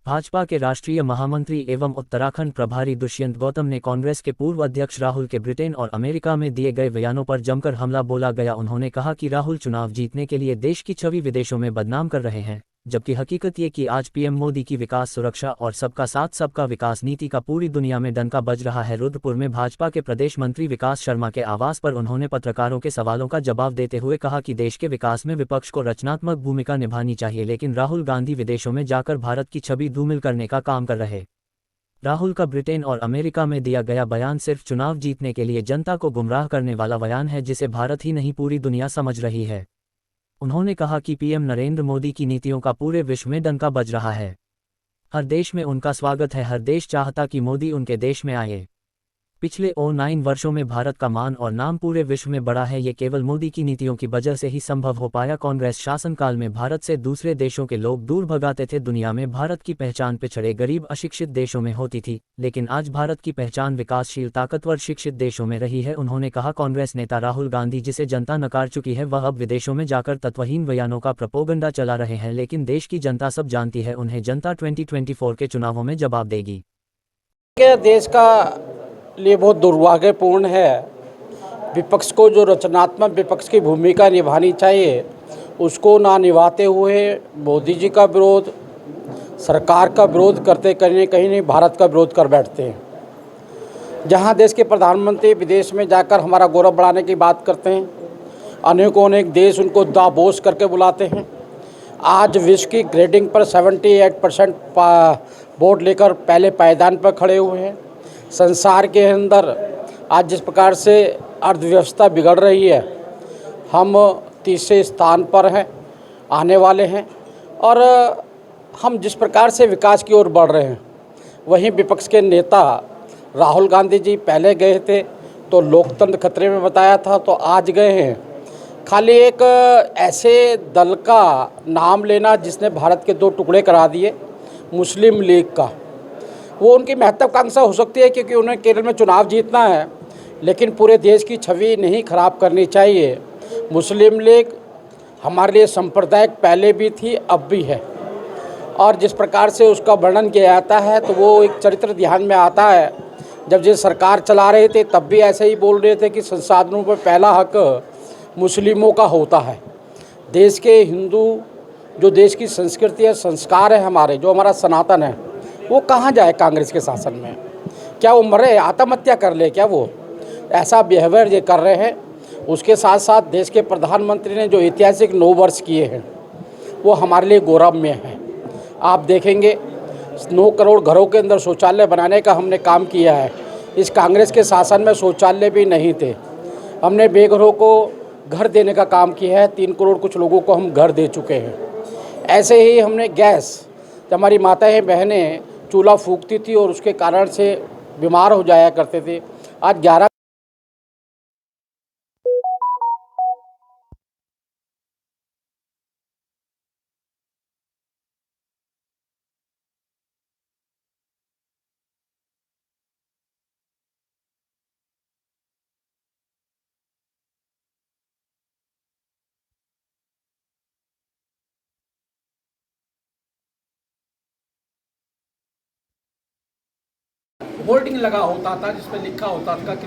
भाजपा के राष्ट्रीय महामंत्री एवं उत्तराखंड प्रभारी दुष्यंत गौतम ने कांग्रेस के पूर्व अध्यक्ष राहुल के ब्रिटेन और अमेरिका में दिए गए बयानों पर जमकर हमला बोला गया। उन्होंने कहा कि राहुल चुनाव जीतने के लिए देश की छवि विदेशों में बदनाम कर रहे हैं, जबकि हकीकत ये कि आज पीएम मोदी की विकास, सुरक्षा और सबका साथ सबका विकास नीति का पूरी दुनिया में डंका बज रहा है। रुद्रपुर में भाजपा के प्रदेश मंत्री विकास शर्मा के आवास पर उन्होंने पत्रकारों के सवालों का जवाब देते हुए कहा कि देश के विकास में विपक्ष को रचनात्मक भूमिका निभानी चाहिए, लेकिन राहुल गांधी विदेशों में जाकर भारत की छवि धूमिल करने का काम कर रहे। राहुल का ब्रिटेन और अमेरिका में दिया गया बयान सिर्फ चुनाव जीतने के लिए जनता को गुमराह करने वाला बयान है, जिसे भारत ही नहीं पूरी दुनिया समझ रही है। उन्होंने कहा कि पीएम नरेंद्र मोदी की नीतियों का पूरे विश्व में डंका बज रहा है। हर देश में उनका स्वागत है, हर देश चाहता कि मोदी उनके देश में आए। पिछले 9 वर्षों में भारत का मान और नाम पूरे विश्व में बढ़ा है, ये केवल मोदी की नीतियों की वजह से ही संभव हो पाया। कांग्रेस शासनकाल में भारत से दूसरे देशों के लोग दूर भगाते थे। दुनिया में भारत की पहचान पिछड़े, गरीब, अशिक्षित देशों में होती थी, लेकिन आज भारत की पहचान विकासशील, ताकतवर, शिक्षित देशों में रही है। उन्होंने कहा कांग्रेस नेता राहुल गांधी, जिसे जनता नकार चुकी है, वह अब विदेशों में जाकर तत्वहीन बयानों का प्रोपोगंडा चला रहे हैं, लेकिन देश की जनता सब जानती है, उन्हें जनता 2024 के चुनावों में जवाब देगी। देश का लिए बहुत दुर्भाग्यपूर्ण है, विपक्ष को जो रचनात्मक विपक्ष की भूमिका निभानी चाहिए उसको ना निभाते हुए मोदी जी का विरोध, सरकार का विरोध करते करने कहीं नहीं भारत का विरोध कर बैठते हैं। जहां देश के प्रधानमंत्री विदेश में जाकर हमारा गौरव बढ़ाने की बात करते हैं, अनेक देश उनको दाबोस करके बुलाते हैं। आज विश्व की ग्रेडिंग पर 78% वोट लेकर पहले पायदान पर खड़े हुए हैं। संसार के अंदर आज जिस प्रकार से अर्थव्यवस्था बिगड़ रही है, हम तीसरे स्थान पर हैं, आने वाले हैं, और हम जिस प्रकार से विकास की ओर बढ़ रहे हैं, वहीं विपक्ष के नेता राहुल गांधी जी पहले गए थे तो लोकतंत्र खतरे में बताया था, तो आज गए हैं खाली एक ऐसे दल का नाम लेना जिसने भारत के 2 टुकड़े करा दिए, मुस्लिम लीग का। वो उनकी महत्वाकांक्षा हो सकती है क्योंकि उन्हें केरल में चुनाव जीतना है, लेकिन पूरे देश की छवि नहीं खराब करनी चाहिए। मुस्लिम लीग हमारे लिए सांप्रदायिक पहले भी थी, अब भी है, और जिस प्रकार से उसका वर्णन किया जाता है तो वो एक चरित्र ध्यान में आता है। जब ये सरकार चला रहे थे तब भी ऐसे ही बोल रहे थे कि संसाधनों पर पहला हक मुस्लिमों का होता है। देश के हिंदू, जो देश की संस्कृति है, संस्कार है हमारे, जो हमारा सनातन है, वो कहाँ जाए कांग्रेस के शासन में? क्या वो मरे, आत्महत्या कर ले क्या? वो ऐसा बिहेवियर ये कर रहे हैं। उसके साथ साथ देश के प्रधानमंत्री ने जो ऐतिहासिक 9 वर्ष किए हैं वो हमारे लिए गौरव में है। आप देखेंगे 9 करोड़ घरों के अंदर शौचालय बनाने का हमने काम किया है। इस कांग्रेस के शासन में शौचालय भी नहीं थे। हमने बेघरों को घर देने का काम किया है, 3 करोड़ कुछ लोगों को हम घर दे चुके हैं। ऐसे ही हमने गैस, जब हमारी माताएं बहनें चूल्हा फूकती थी और उसके कारण से बीमार हो जाया करते थे, आज 11 होर्डिंग लगा होता था जिसमें लिखा होता था कि